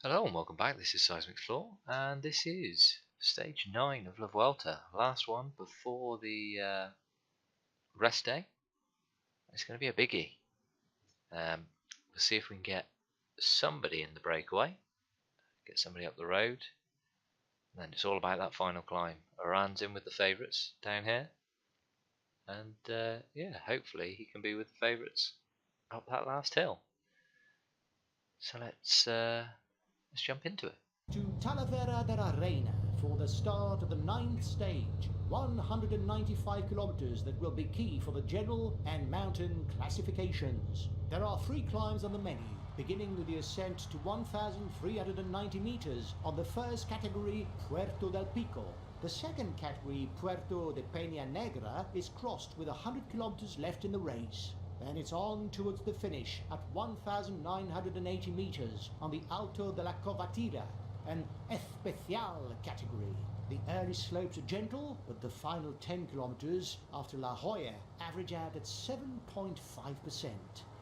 Hello and welcome back. This is Seismic Floor, and this is stage 9 of La Vuelta, last one before the rest day. It's going to be a biggie. We'll see if we can get somebody in the breakaway, get somebody up the road, and then it's all about that final climb. Iran's in with the favourites down here, and yeah, hopefully he can be with the favourites up that last hill. So let's jump into it. To Talavera de Reina for the start of the 9th stage, 195 kilometers that will be key for the general and mountain classifications. There are 3 climbs on the menu, beginning with the ascent to 1,390 meters on the first category, Puerto del Pico. The second category, Puerto de Peña Negra, is crossed with 100 kilometers left in the race. Then it's on towards the finish at 1,980 meters on the Alto de la Covatilla, an Especial category. The early slopes are gentle, but the final 10 kilometers after La Joya average out at 7.5%.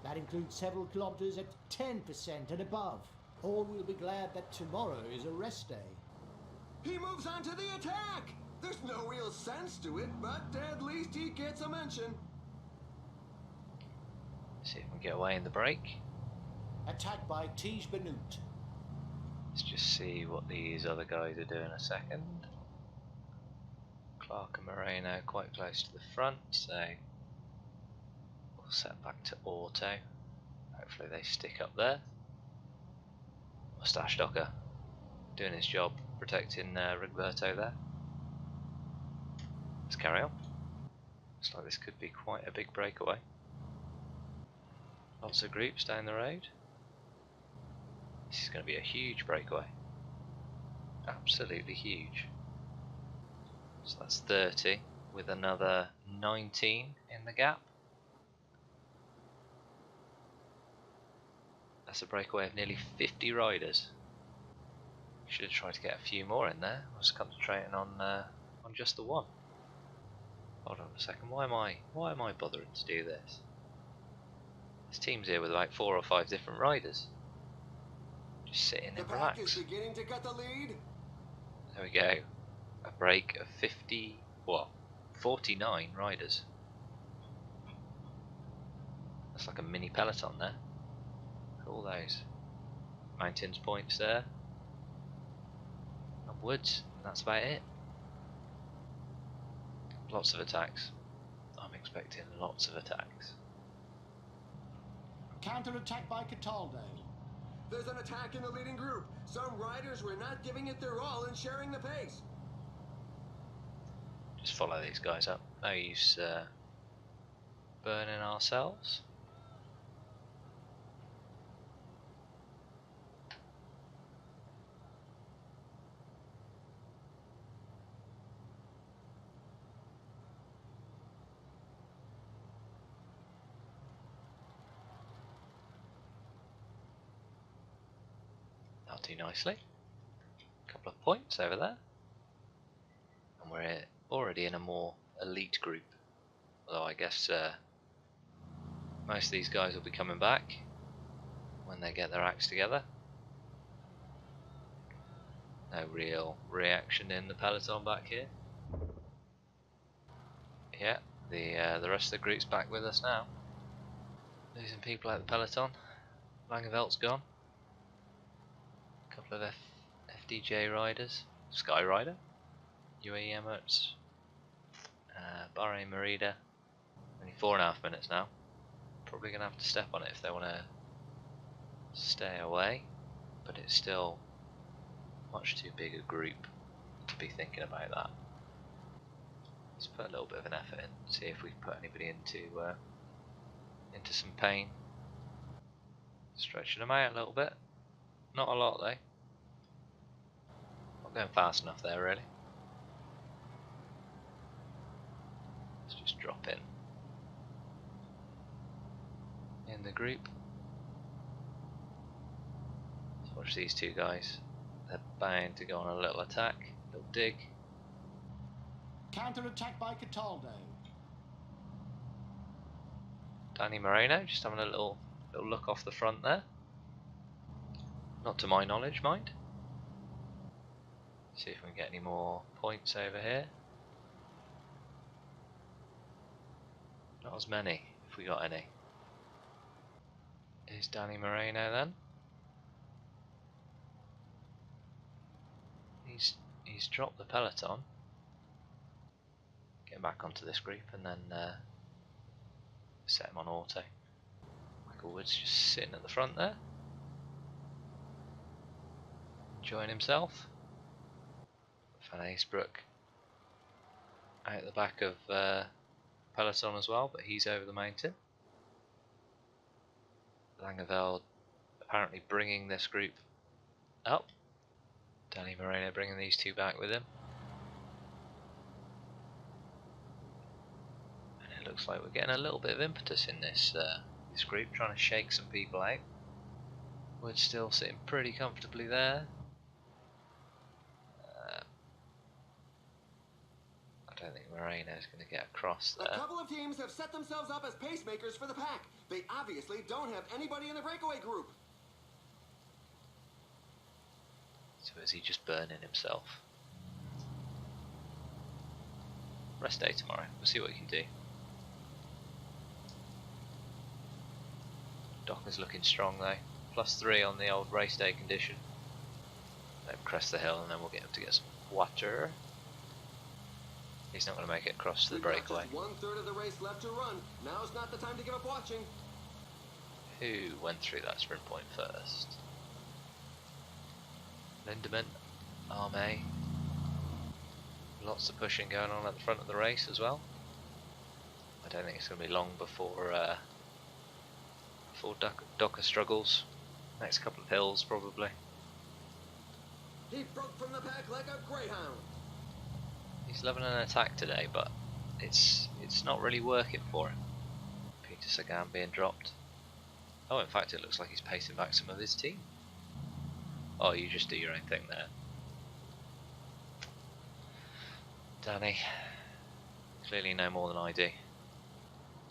That includes several kilometers at 10% and above. All will be glad that tomorrow is a rest day. He moves on to the attack! There's no real sense to it, but at least he gets a mention. See if we can get away in the break. Attack by Tige Benut. Let's just see what these other guys are doing a second. Clark and Moreno quite close to the front, so we'll set back to auto. Hopefully they stick up there. Mustache Docker doing his job, protecting Rigberto there. Let's carry on. Looks like this could be quite a big breakaway. Lots of groups down the road. This is going to be a huge breakaway. Absolutely huge. So that's 30 with another 19 in the gap. That's a breakaway of nearly 50 riders. Should have tried to get a few more in there. I was concentrating on just the one. Hold on a second. Why am I bothering to do this? This team's here with about 4 or 5 different riders. Just sit in and relax. The pack is beginning to cut the lead. There we go. A break of 49 riders. That's like a mini peloton there. Look at all those mountains points there. Upwards, and that's about it. Lots of attacks. I'm expecting lots of attacks. Counter-attack by Cataldo. There's an attack in the leading group. Some riders were not giving it their all and sharing the pace. Just follow these guys up. No use burning ourselves. That'll do nicely. A couple of points over there. And we're already in a more elite group. Although I guess most of these guys will be coming back when they get their acts together. No real reaction in the peloton back here. Yeah, the rest of the group's back with us now. Losing people out the peloton. Langevelt's gone. A couple of FDJ riders. Sky Rider. UAE Emirates. Bahrain Merida. Only 4.5 minutes now. Probably going to have to step on it if they want to stay away. But it's still much too big a group to be thinking about that. Let's put a little bit of an effort in, see if we can put anybody into some pain. Stretching them out a little bit. Not a lot though. Not going fast enough there really. Let's just drop in the group. Let's watch these two guys. They're bound to go on a little attack, little dig. Counter-attack by Cataldo. Dani Moreno just having a little look off the front there. Not to my knowledge, mind. See if we can get any more points over here. Not as many, if we got any. Is Dani Moreno then? He's dropped the peloton. Get back onto this group and then set him on auto. Michael Wood's just sitting at the front there, enjoying himself. Van Aysbrook out the back of peloton as well, but he's over the mountain. Langeveld apparently bringing this group up. Dani Moreno bringing these two back with him. And it looks like we're getting a little bit of impetus in this group, trying to shake some people out. Wood's still sitting pretty comfortably there. I don't think Moreno's going to get across there. A couple of teams have set themselves up as pacemakers for the pack. They obviously don't have anybody in the breakaway group. So is he just burning himself? Rest day tomorrow. We'll see what we can do. Docker's looking strong though. +3 on the old race day condition. Let him crest the hill and then we'll get him to get some water. He's not going to make it across to the breakaway. Just 1/3 of the race left to run. Now's not the time to give up watching. Who went through that sprint point first? Lindemann, Arme. Lots of pushing going on at the front of the race as well. I don't think it's going to be long before Docker struggles. Next couple of hills probably. He broke from the pack like a greyhound. He's loving an attack today, but it's not really working for him. Peter Sagan being dropped. Oh, in fact, it looks like he's pacing back some of his team. Oh, you just do your own thing there. Danny, clearly know more than I do.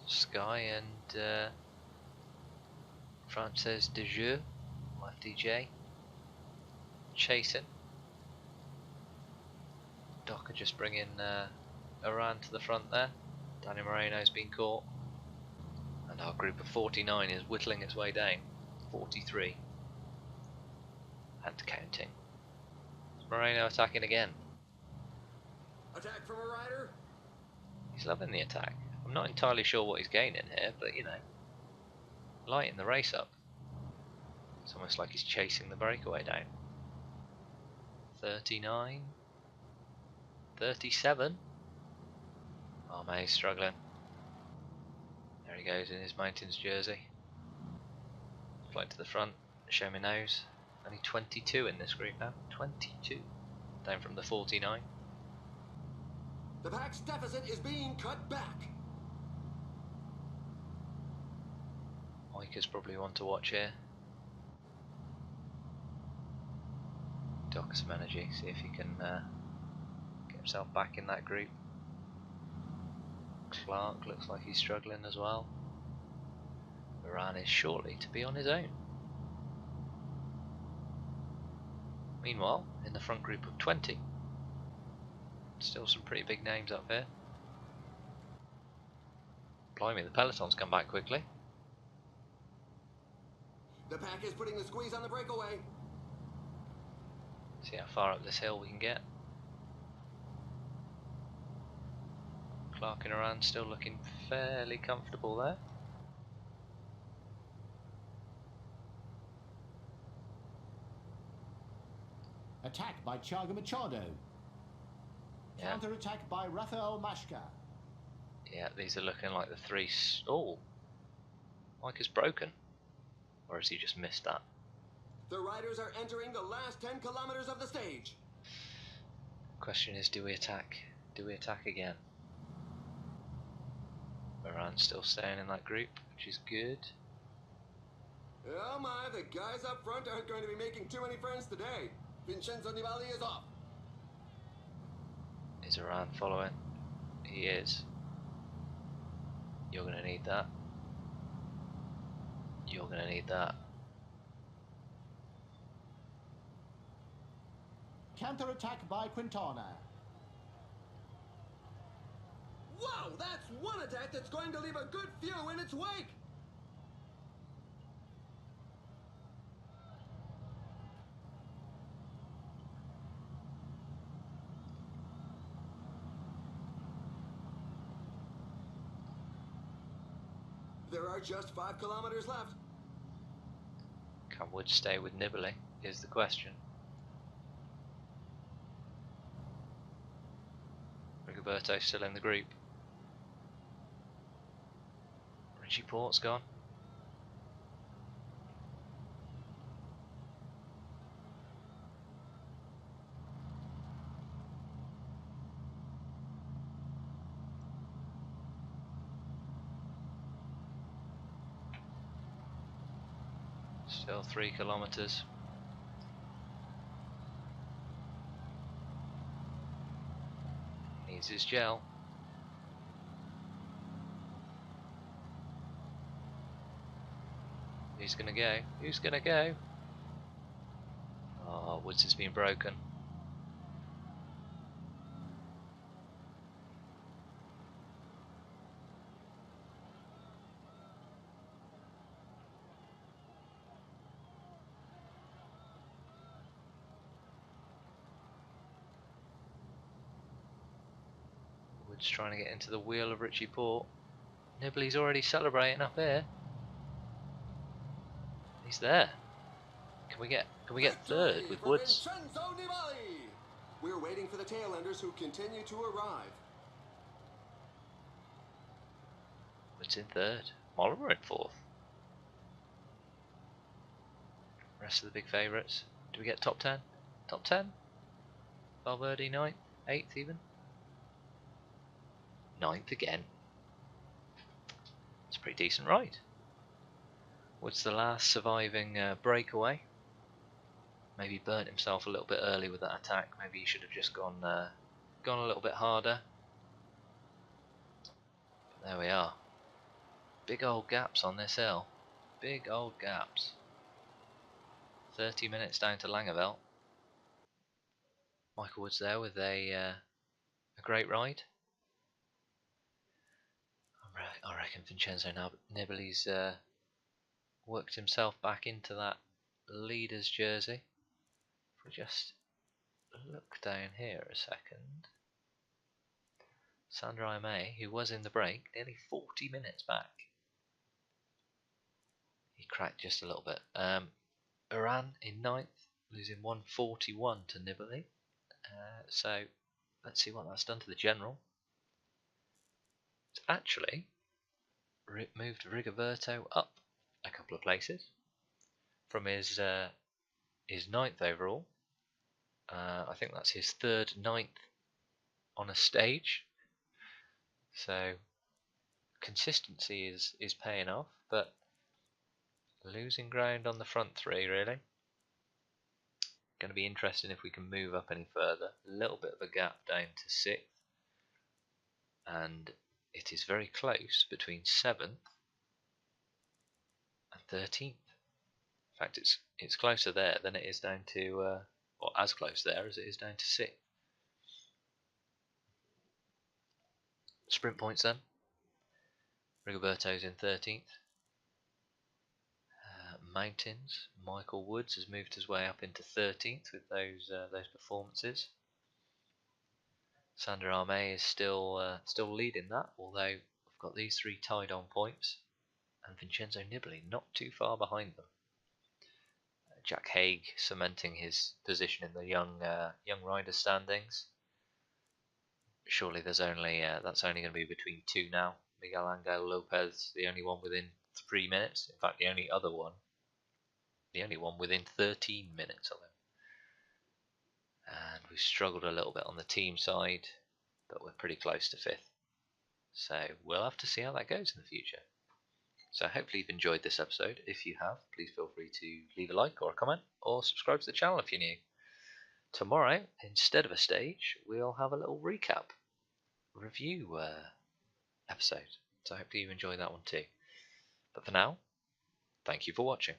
Sky and Frances de Jeu, FDJ, chasing. Docker just bringing Iran to the front there. Dani Moreno's been caught. And our group of 49 is whittling its way down. 43. And counting. Moreno attacking again. Attack from a rider. He's loving the attack. I'm not entirely sure what he's gaining here, but you know, lighting the race up. It's almost like he's chasing the breakaway down. 39. 37. Arme's struggling. There he goes in his Mountains jersey. Flight to the front, show me nose. Only 22 in this group now. 22. Down from the 49. The pack's deficit is being cut back. Micah's probably one to watch here. Dock some energy, see if he can get himself back in that group. Clark looks like he's struggling as well. Iran is shortly to be on his own. Meanwhile, in the front group of 20, still some pretty big names up here. Blimey, the peloton's come back quickly. The pack is putting the squeeze on the breakaway. See how far up this hill we can get. Clark and Iran still looking fairly comfortable there. Attack by Thiago Machado. Yeah. Counter-attack by Rafael Mashka. Yeah, these are looking like the three. Oh, Mike is broken. Or has he just missed that? The riders are entering the last 10 kilometers of the stage. Question is, do we attack? Do we attack again? Iran's still staying in that group, which is good. Oh my, the guys up front aren't going to be making too many friends today. Vincenzo Nibali is off. Is Iran following? He is. You're going to need that. You're going to need that. Counter-attack by Quintana. Wow, that's one attack that's going to leave a good few in its wake! There are just 5 kilometers left. Can Wood stay with Nibali is the question. Rigoberto still in the group. Richie Port's gone. Still 3 kilometers. Needs his gel. Who's gonna go? Who's gonna go? Oh, Woods has been broken. Woods trying to get into the wheel of Richie Port. Nibali's already celebrating up here. He's there. Can we get third with Woods? Vincenzo Nibali! We're waiting for the tailenders who continue to arrive. Woods in third. Mollema in fourth. Rest of the big favourites. Do we get top 10? Top 10? Valverde 9th? 8th even? 9th again. It's a pretty decent ride. Woods the last surviving breakaway. Maybe burnt himself a little bit early with that attack. Maybe he should have just gone a little bit harder. But there we are. Big old gaps on this hill. Big old gaps. 30 minutes down to Langeveld. Michael Woods there with a great ride. I reckon Vincenzo Nibali's worked himself back into that leader's jersey. If we just look down here a second. Sandro Aimé, who was in the break, nearly 40 minutes back. He cracked just a little bit. Iran in 9th, losing 141 to Nibali. So let's see what that's done to the general. It's actually moved Rigoberto up a couple of places from his 9th overall. I think that's his third 9th on a stage. So consistency is paying off, but losing ground on the front three really. Going to be interesting if we can move up any further. A little bit of a gap down to 6th, and it is very close between 7th and 13th. In fact, it's closer there than it is down to, or as close there as it is down to 6th. Sprint points then. Rigoberto's in 13th. Mountains. Michael Woods has moved his way up into 13th with those performances. Sander Armé is still leading that, although we've got these three tied on points, and Vincenzo Nibali not too far behind them. Jack Haig cementing his position in the young rider standings. Surely there's only that's only going to be between 2 now. Miguel Angel Lopez, the only one within 3 minutes. In fact, the only one within 13 minutes of him. And we've struggled a little bit on the team side, but we're pretty close to 5th. So we'll have to see how that goes in the future. So hopefully you've enjoyed this episode. If you have, please feel free to leave a like or a comment, or subscribe to the channel if you're new. Tomorrow, instead of a stage, we'll have a little recap review episode. So hopefully you enjoy that one too. But for now, thank you for watching.